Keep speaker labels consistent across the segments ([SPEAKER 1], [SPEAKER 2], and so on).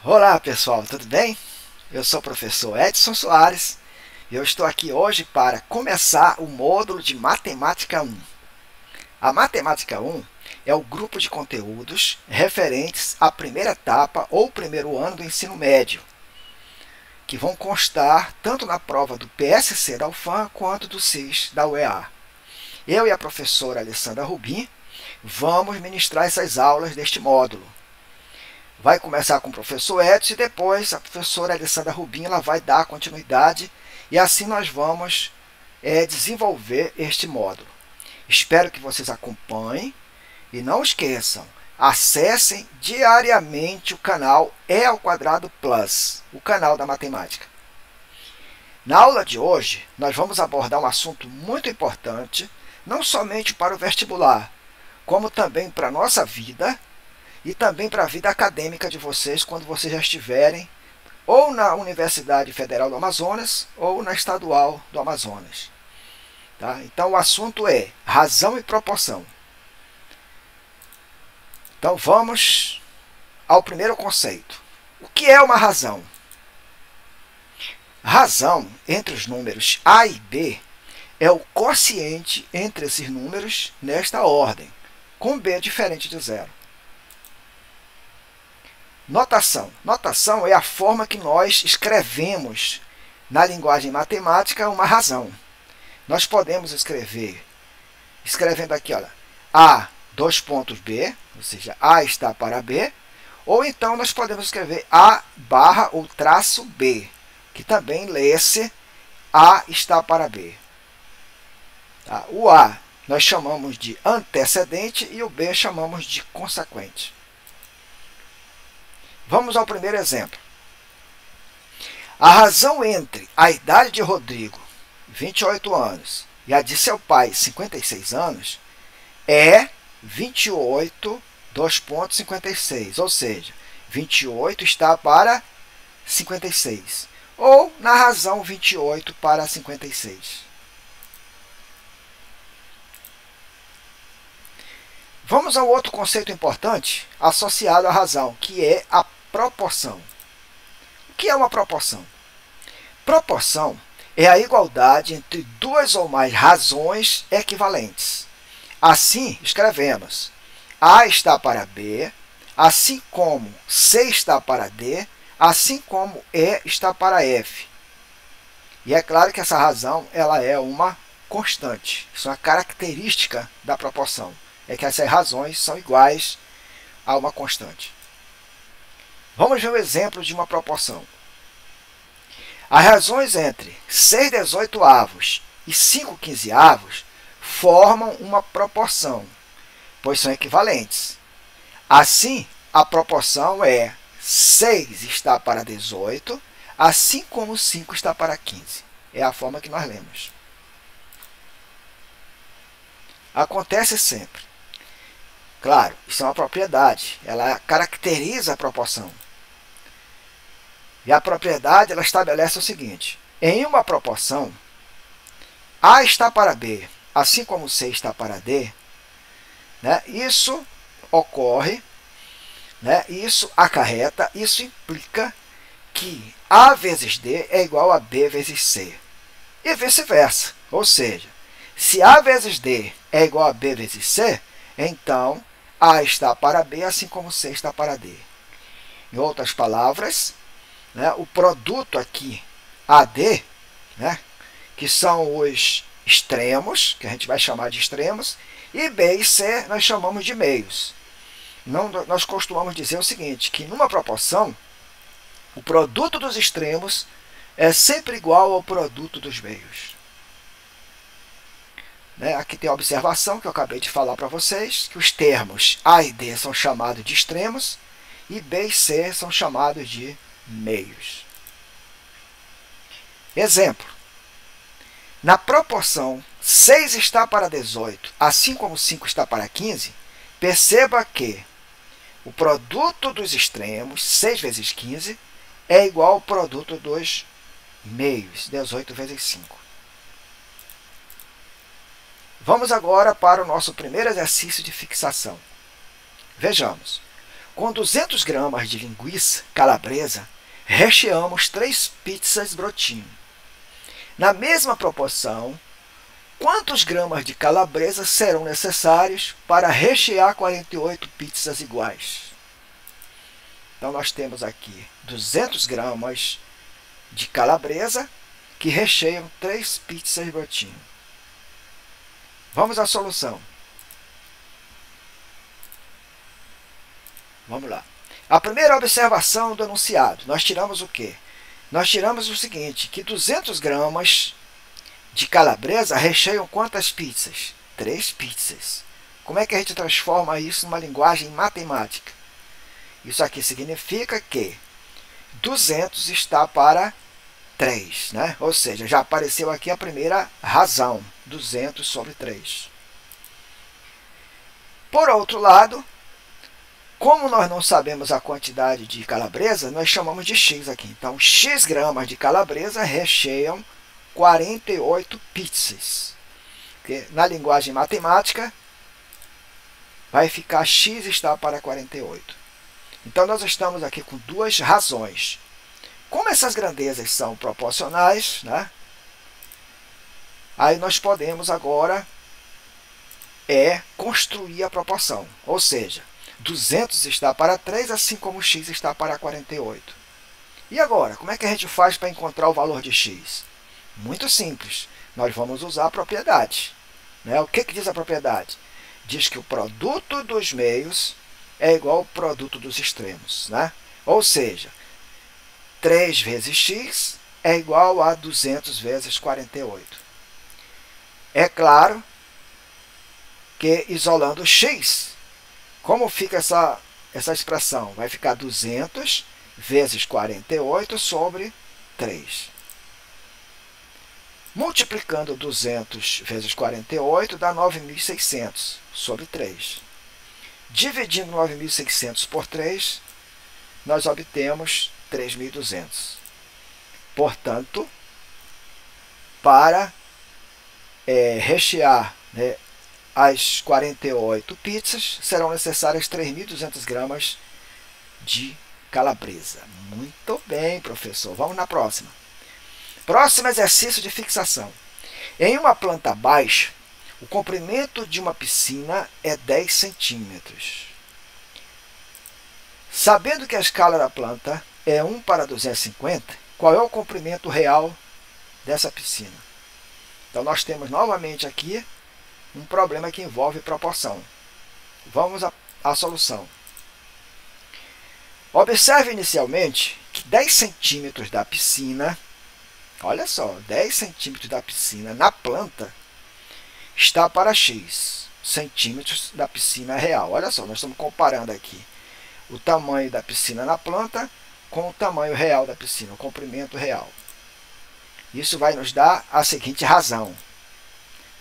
[SPEAKER 1] Olá pessoal, tudo bem? Eu sou o professor Edson Soares e eu estou aqui hoje para começar o módulo de Matemática 1. A Matemática 1 é o grupo de conteúdos referentes à primeira etapa ou primeiro ano do ensino médio, que vão constar tanto na prova do PSC da UFAM quanto do CIS da UEA. Eu e a professora Alessandra Rubim vamos ministrar essas aulas deste módulo. Vai começar com o professor Edson e depois a professora Alessandra Rubim vai dar continuidade e assim nós vamos desenvolver este módulo. Espero que vocês acompanhem e não esqueçam, acessem diariamente o canal E² Plus, o canal da matemática. Na aula de hoje, nós vamos abordar um assunto muito importante, não somente para o vestibular, como também para a nossa vida, e também para a vida acadêmica de vocês quando vocês já estiverem ou na Universidade Federal do Amazonas ou na Estadual do Amazonas. Tá? Então o assunto é razão e proporção. Então vamos ao primeiro conceito. O que é uma razão? Razão entre os números A e B é o quociente entre esses números nesta ordem, com B diferente de zero. Notação. Notação é a forma que nós escrevemos na linguagem matemática uma razão. Nós podemos escrevendo aqui, olha, A, dois pontos B, ou seja, A está para B, ou então nós podemos escrever A barra ou traço B, que também lê-se A está para B. Tá? O A nós chamamos de antecedente e o B chamamos de consequente. Vamos ao primeiro exemplo. A razão entre a idade de Rodrigo, 28 anos, e a de seu pai, 56 anos, é 28, 2,56, ou seja, 28 está para 56, ou na razão 28 para 56. Vamos ao outro conceito importante associado à razão, que é a proporção. O que é uma proporção? Proporção é a igualdade entre duas ou mais razões equivalentes. Assim, escrevemos A está para B, assim como C está para D, assim como E está para F. E é claro que essa razão ela é uma constante. Isso é uma característica da proporção. É que essas razões são iguais a uma constante. Vamos ver o exemplo de uma proporção. As razões entre 6/18 e 5/15 formam uma proporção, pois são equivalentes. Assim, a proporção é 6 está para 18, assim como 5 está para 15. É a forma que nós lemos. Acontece sempre. Claro, isso é uma propriedade, ela caracteriza a proporção. E a propriedade ela estabelece o seguinte: em uma proporção, A está para B, assim como C está para D, né, isso ocorre, né, isso acarreta, isso implica que A vezes D é igual a B vezes C. E vice-versa, ou seja, se A vezes D é igual a B vezes C, então A está para B, assim como C está para D. Em outras palavras, né, o produto aqui AD, né, que são os extremos, que a gente vai chamar de extremos, e B e C nós chamamos de meios. Nós costumamos dizer o seguinte, que numa proporção, o produto dos extremos é sempre igual ao produto dos meios. Aqui tem a observação que eu acabei de falar para vocês, que os termos A e D são chamados de extremos e B e C são chamados de meios. Exemplo. Na proporção 6 está para 18, assim como 5 está para 15, perceba que o produto dos extremos, 6 vezes 15, é igual ao produto dos meios, 18 vezes 5. Vamos agora para o nosso primeiro exercício de fixação. Vejamos. Com 200 gramas de linguiça calabresa, recheamos 3 pizzas brotinho. Na mesma proporção, quantos gramas de calabresa serão necessários para rechear 48 pizzas iguais? Então, nós temos aqui 200 gramas de calabresa que recheiam 3 pizzas brotinho. Vamos à solução. Vamos lá. A primeira observação do enunciado, nós tiramos o quê? Nós tiramos o seguinte, que 200 gramas de calabresa recheiam quantas pizzas? 3 pizzas. Como é que a gente transforma isso numa linguagem matemática? Isso aqui significa que 200 está para 3, né? Ou seja, já apareceu aqui a primeira razão, 200 sobre 3. Por outro lado, como nós não sabemos a quantidade de calabresa, nós chamamos de x aqui. Então, x gramas de calabresa recheiam 48 pizzas. Porque na linguagem matemática, vai ficar x está para 48. Então, nós estamos aqui com duas razões. Como essas grandezas são proporcionais, né? Aí nós podemos agora construir a proporção. Ou seja, 200 está para 3, assim como x está para 48. E agora, como é que a gente faz para encontrar o valor de x? Muito simples. Nós vamos usar a propriedade. Né? O que diz a propriedade? Diz que o produto dos meios é igual ao produto dos extremos. Né? Ou seja, 3 vezes x é igual a 200 vezes 48. É claro que, isolando x, como fica essa expressão? Vai ficar 200 vezes 48 sobre 3. Multiplicando 200 vezes 48 dá 9.600 sobre 3. Dividindo 9.600 por 3, nós obtemos 3.200. Portanto, para rechear, né, as 48 pizzas, serão necessárias 3.200 gramas de calabresa. Muito bem, professor. Vamos na próxima. Próximo exercício de fixação. Em uma planta baixa, o comprimento de uma piscina é 10 centímetros. Sabendo que a escala da planta é 1 para 250, qual é o comprimento real dessa piscina? Então, nós temos novamente aqui um problema que envolve proporção. Vamos à solução. Observe inicialmente que 10 centímetros da piscina, olha só, 10 centímetros da piscina na planta está para x centímetros da piscina real. Olha só, nós estamos comparando aqui o tamanho da piscina na planta com o tamanho real da piscina, o comprimento real. Isso vai nos dar a seguinte razão.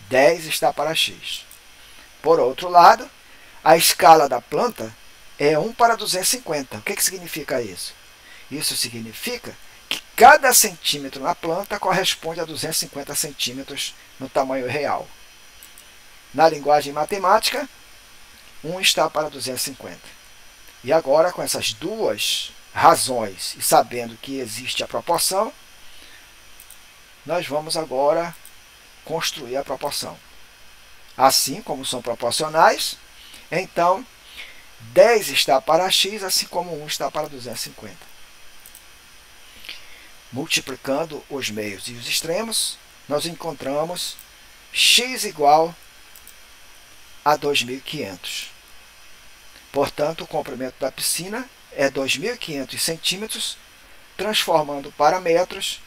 [SPEAKER 1] 10 está para x. Por outro lado, a escala da planta é 1 para 250. O que significa isso? Isso significa que cada centímetro na planta corresponde a 250 centímetros no tamanho real. Na linguagem matemática, 1 está para 250. E agora, com essas duas razões e sabendo que existe a proporção, nós vamos agora construir a proporção. Assim como são proporcionais, então 10 está para x, assim como 1 está para 250. Multiplicando os meios e os extremos, nós encontramos x igual a 2.500. Portanto, o comprimento da piscina é 2.500 centímetros. Transformando para metros,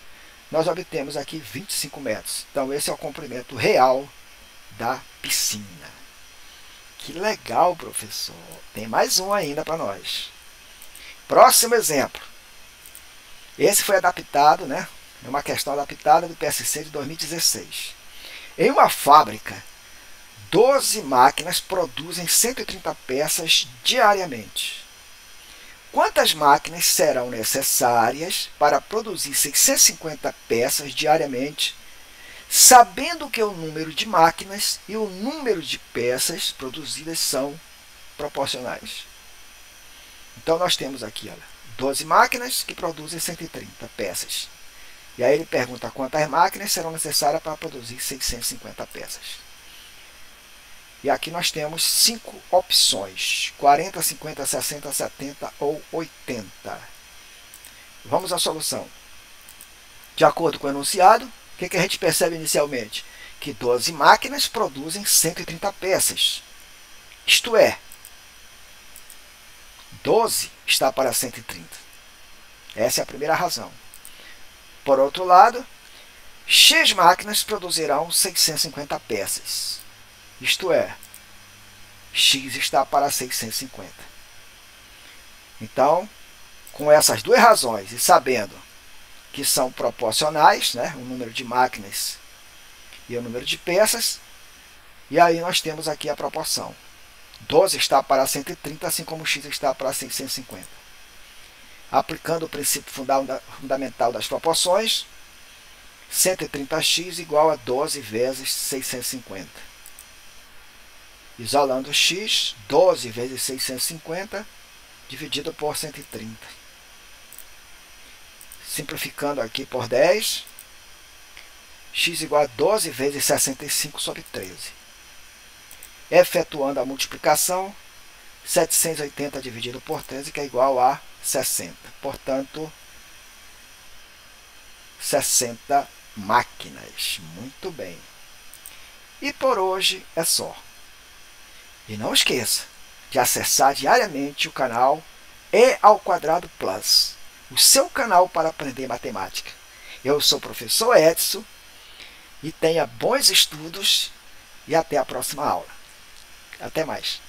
[SPEAKER 1] nós obtemos aqui 25 metros. Então, esse é o comprimento real da piscina. Que legal, professor! Tem mais um ainda para nós. Próximo exemplo. Esse foi adaptado, né? É uma questão adaptada do PSC de 2016. Em uma fábrica, 12 máquinas produzem 130 peças diariamente. Quantas máquinas serão necessárias para produzir 650 peças diariamente, sabendo que o número de máquinas e o número de peças produzidas são proporcionais? Então, nós temos aqui, olha, 12 máquinas que produzem 130 peças. E aí ele pergunta quantas máquinas serão necessárias para produzir 650 peças. E aqui nós temos 5 opções: 40, 50, 60, 70 ou 80. Vamos à solução. De acordo com o enunciado, o que a gente percebe inicialmente? Que 12 máquinas produzem 130 peças. Isto é, 12 está para 130. Essa é a primeira razão. Por outro lado, X máquinas produzirão 650 peças. Isto é, X está para 650. Então, com essas duas razões e sabendo que são proporcionais, né, o número de máquinas e o número de peças, e aí nós temos aqui a proporção. 12 está para 130, assim como X está para 650. Aplicando o princípio fundamental das proporções, 130x igual a 12 vezes 650. Isolando x, 12 vezes 650 dividido por 130. Simplificando aqui por 10, x igual a 12 vezes 65 sobre 13. Efetuando a multiplicação, 780 dividido por 13, que é igual a 60. Portanto, 60 máquinas. Muito bem. E por hoje é só. E não esqueça de acessar diariamente o canal E² Plus, o seu canal para aprender matemática. Eu sou o professor Edson e tenha bons estudos e até a próxima aula. Até mais.